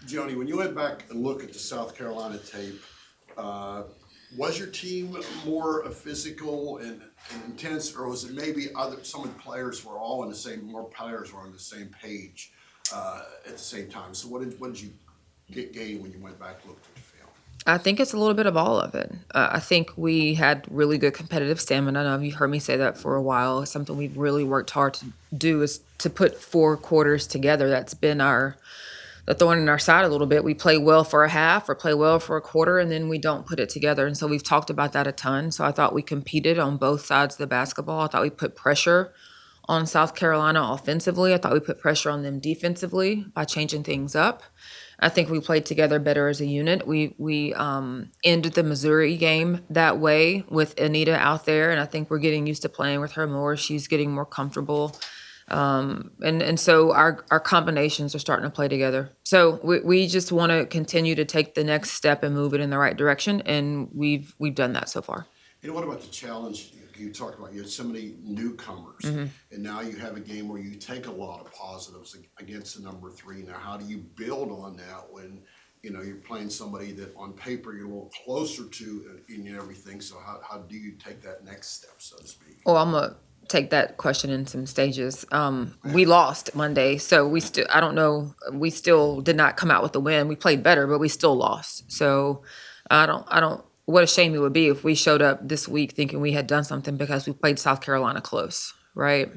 Joni, when you went back and look at the South Carolina tape, was your team more physical and intense, or was it maybe some of the players were all on the same, more players were on the same page at the same time? So what did you gain when you went back and looked at the film? I think it's a little bit of all of it. I think we had really good competitive stamina. I know you've heard me say that for a while. It's something we've really worked hard to do is to put 4 quarters together. That's been the thorn in our side a little bit. We play well for a half or play well for a quarter, and then we don't put it together. And so we've talked about that a ton. So I thought we competed on both sides of the basketball. I thought we put pressure on South Carolina offensively. I thought we put pressure on them defensively by changing things up. I think we played together better as a unit. We ended the Missouri game that way with Anita out there, and I think we're getting used to playing with her more. She's getting more comfortable, and so our combinations are starting to play together. So we just want to continue to take the next step and move it in the right direction, and we've done that so far. And what about the challenge you talked about? You had so many newcomers, and now you have a game where you take a lot of positives against the number 3. Now, how do you build on that when you're playing somebody that on paper you're a little closer to in everything? So how do you take that next step, so to speak? Well, I'm gonna take that question in some stages. We lost Monday, so I don't know. We still did not come out with the win. We played better, but we still lost. So I don't. What a shame it would be if we showed up this week thinking we had done something because we played South Carolina close, right?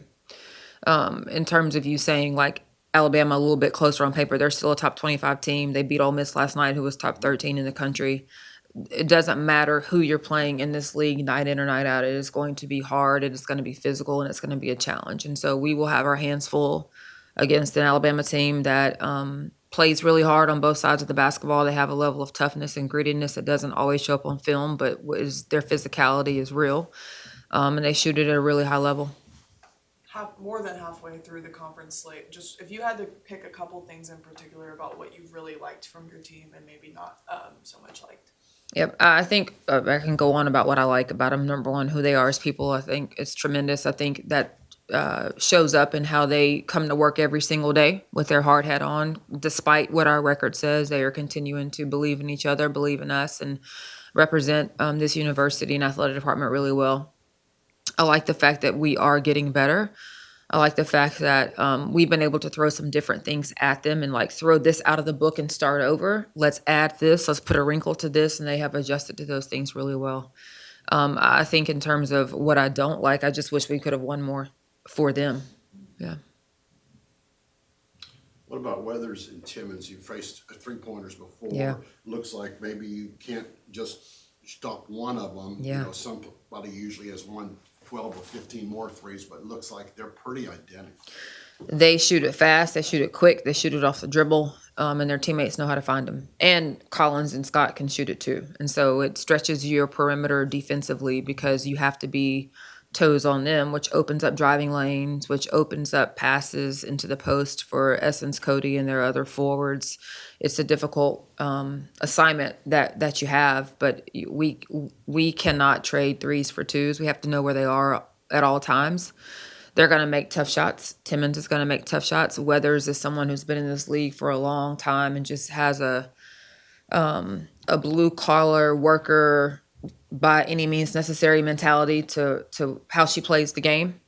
In terms of you saying like Alabama a little bit closer on paper, they're still a top 25 team. They beat Ole Miss last night, who was top 13 in the country. It doesn't matter who you're playing in this league night in or night out. It is going to be hard. It is going to be physical, and it's going to be a challenge. And so we will have our hands full against an Alabama team that plays really hard on both sides of the basketball. They have a level of toughness and grittiness that doesn't always show up on film, but their physicality is real, and they shoot it at a really high level. More than halfway through the conference slate, just if you had to pick a couple things in particular about what you really liked from your team and maybe not so much liked. Yep, I think I can go on about what I like about them. Number one, who they are as people. I think it's tremendous. I think that shows up in how they come to work every single day with their hard hat on. Despite what our record says, they are continuing to believe in each other, believe in us, and represent this university and athletic department really well. I like the fact that we are getting better. I like the fact that we've been able to throw some different things at them and like throw this out of the book and start over. Let's add this. Let's put a wrinkle to this. And they have adjusted to those things really well. I think in terms of what I don't like, I just wish we could have won more for them. Yeah. What about Weathers and Timmons? You faced 3-pointers before. Yeah. Looks like maybe you can't just stop one of them. Yeah. Somebody usually has 12 or 15 more threes, but it looks like they're pretty identical. They shoot it fast. They shoot it quick. They shoot it off the dribble. And their teammates know how to find them. And Collins and Scott can shoot it too. And so it stretches your perimeter defensively because you have to be toes on them, which opens up driving lanes, which opens up passes into the post for Essence, Cody, and their other forwards. It's a difficult assignment that you have, but we cannot trade threes for twos. We have to know where they are at all times. They're going to make tough shots. Timmons is going to make tough shots. Weathers is someone who's been in this league for a long time and just has a blue collar worker by any means necessary mentality to how she plays the game.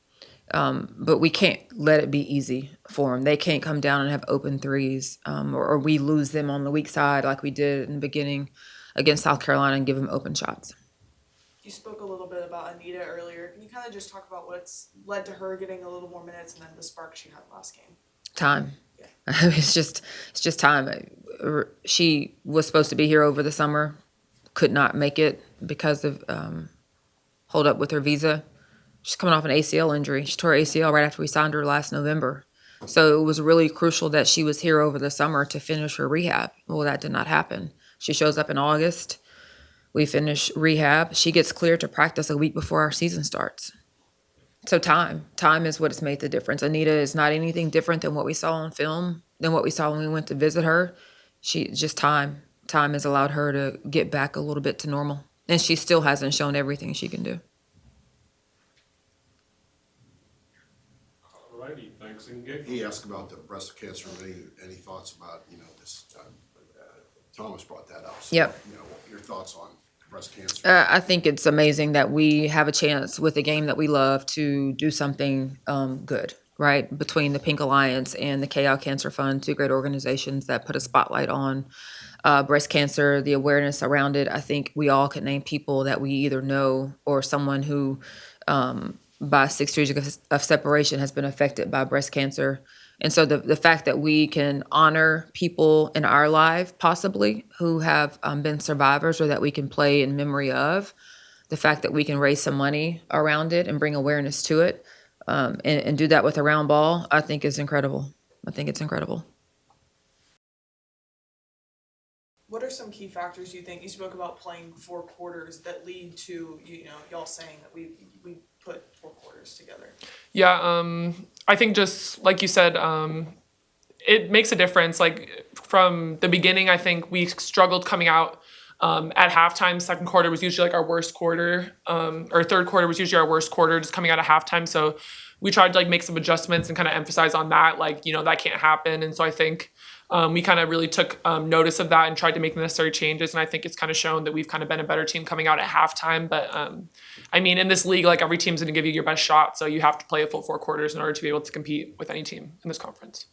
But we can't let it be easy for them. They can't come down and have open threes, or we lose them on the weak side like we did in the beginning against South Carolina and give them open shots. You spoke a little bit about Anita earlier. Can you kind of just talk about what's led to her getting a little more minutes and then the spark she had last game? Time. Yeah. It's just time. She was supposed to be here over the summer, could not make it because of hold up with her visa. She's coming off an ACL injury. She tore her ACL right after we signed her last November. So it was really crucial that she was here over the summer to finish her rehab. Well, that did not happen. She shows up in August. We finish rehab. She gets cleared to practice a week before our season starts. So time is what has made the difference. Anita is not anything different than what we saw on film, than what we saw when we went to visit her. Time has allowed her to get back a little bit to normal. And she still hasn't shown everything she can do. Alrighty, thanks. And He asked about the breast cancer. Any thoughts about this Thomas brought that up. So, Yep. you know, your thoughts on breast cancer? I think it's amazing that we have a chance with a game that we love to do something good, right? Between the Pink Alliance and the KL Cancer Fund, two great organizations that put a spotlight on breast cancer, the awareness around it. I think we all could name people that we either know or someone who, by 6 degrees of separation, has been affected by breast cancer. And so the fact that we can honor people in our life, possibly, who have been survivors or that we can play in memory of, the fact that we can raise some money around it and bring awareness to it, and do that with a round ball, I think is incredible. I think it's incredible. What are some key factors you think, you spoke about playing 4 quarters, that lead to, you know, y'all saying that we put 4 quarters together? Yeah, I think just like you said, it makes a difference. Like from the beginning, I think we struggled coming out at halftime. Second quarter was usually like our worst quarter, or third quarter was usually our worst quarter, just coming out of halftime. So we tried to like make some adjustments and kind of emphasize on that, like, you know, that can't happen. And so I think we kind of really took notice of that and tried to make the necessary changes. And I think it's kind of shown that we've kind of been a better team coming out at halftime. But I mean, in this league, like every team's going to give you your best shot. So you have to play a full 4 quarters in order to be able to compete with any team in this conference.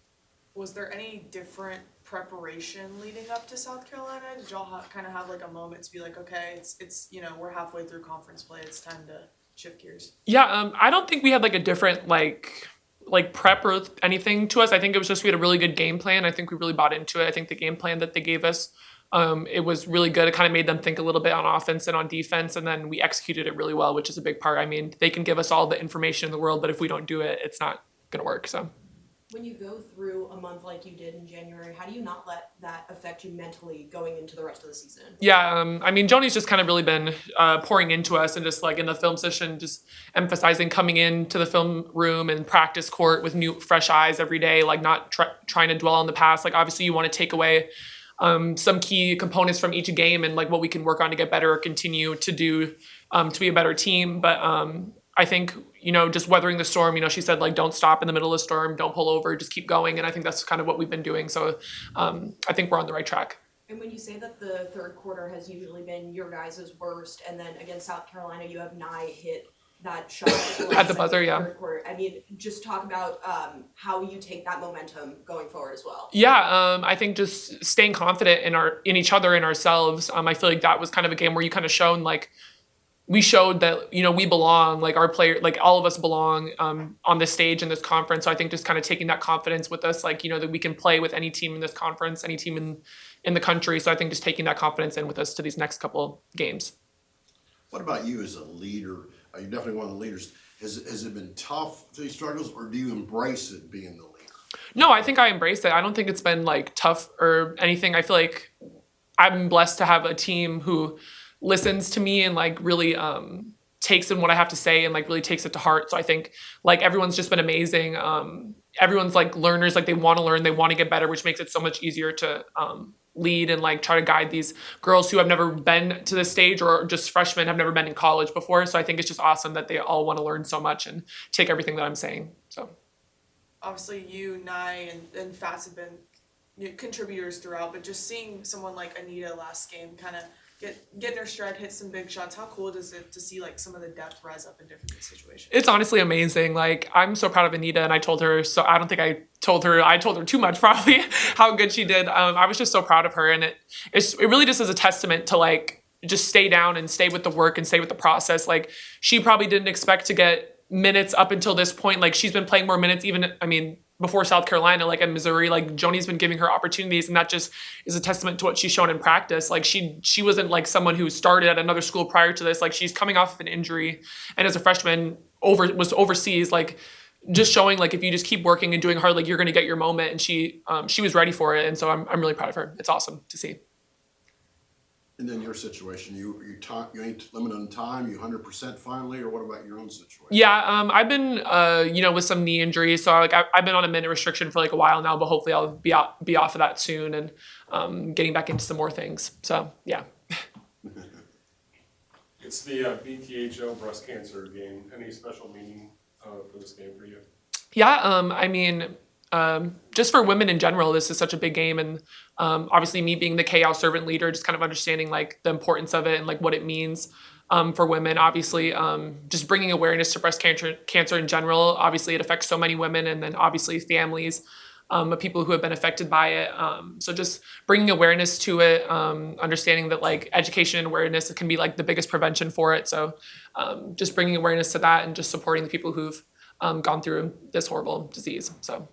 Was there any different preparation leading up to South Carolina? Did y'all kind of have like a moment to be like, okay, it's you know, we're halfway through conference play, it's time to shift gears? Yeah, I don't think we had like a different like prep or anything to us. I think it was just we had a really good game plan. I think we really bought into it. I think the game plan that they gave us, it was really good. It kind of made them think a little bit on offense and on defense, and then we executed it really well, which is a big part. I mean, they can give us all the information in the world, but if we don't do it, it's not gonna work. So. When you go through a month like you did in January, how do you not let that affect you mentally going into the rest of the season? Yeah, I mean, Joni's just kind of really been pouring into us and just like in the film session, just emphasizing coming into the film room and practice court with new, fresh eyes every day, like not trying to dwell on the past. Like obviously you want to take away some key components from each game and like what we can work on to get better or continue to do to be a better team. But I think, you know, just weathering the storm, you know, she said like, don't stop in the middle of the storm, don't pull over, just keep going. And I think that's kind of what we've been doing. So I think we're on the right track. And when you say that the third quarter has usually been your guys' worst, and then against South Carolina, you have Nye hit that shot At the buzzer, yeah. Third quarter. I mean, just talk about how you take that momentum going forward as well. Yeah, I think just staying confident in each other and ourselves. I feel like that was kind of a game where you kind of shown like, we showed that, you know, we belong, like our player, like all of us belong on this stage in this conference. So I think just kind of taking that confidence with us, like, you know, that we can play with any team in this conference, any team in the country. So I think just taking that confidence in with us to these next couple games. What about you as a leader? You're definitely one of the leaders. Has it been tough through these struggles, or do you embrace it being the leader? No, I think I embrace it. I don't think it's been like tough or anything. I feel like I'm blessed to have a team who listens to me and like really takes in what I have to say and like really takes it to heart. So I think like everyone's just been amazing. Everyone's like learners, like they want to learn, they want to get better, which makes it so much easier to lead and like try to guide these girls who have never been to this stage or just freshmen, have never been in college before. So I think it's just awesome that they all want to learn so much and take everything that I'm saying. So Obviously you, Nye, and Fats have been contributors throughout, but just seeing someone like Anita last game kind of get in her stride, hit some big shots. How cool is it to see like some of the depth rise up in different situations? it's honestly amazing. Like I'm so proud of Anita, and I told her, so I don't think I told her too much probably how good she did. I was just so proud of her, and it really just is a testament to like just stay down and stay with the work and stay with the process. Like she probably didn't expect to get minutes up until this point. Like she's been playing more minutes even, I mean, before South Carolina, like in Missouri, like Joni's been giving her opportunities, and that just is a testament to what she's shown in practice. Like she wasn't like someone who started at another school prior to this. Like she's coming off of an injury, and as a freshman was overseas, like just showing like if you just keep working and doing hard, like you're gonna get your moment. And she was ready for it, and so I'm really proud of her. It's awesome to see. And then your situation, you ain't limited on time, you 100% finally, or what about your own situation? Yeah, I've been, you know, with some knee injuries, so like I've been on a minute restriction for like a while now, but hopefully I'll be off of that soon and getting back into some more things. So yeah. It's the BTHO breast cancer game. Any special meaning for this game for you? Yeah, I mean, just for women in general, this is such a big game. And obviously me being the KL servant leader, just kind of understanding like the importance of it and like what it means for women. Obviously, just bringing awareness to breast cancer in general. Obviously, it affects so many women, and then obviously families of people who have been affected by it. So just bringing awareness to it, understanding that like education and awareness can be like the biggest prevention for it. So just bringing awareness to that and just supporting the people who've gone through this horrible disease. So.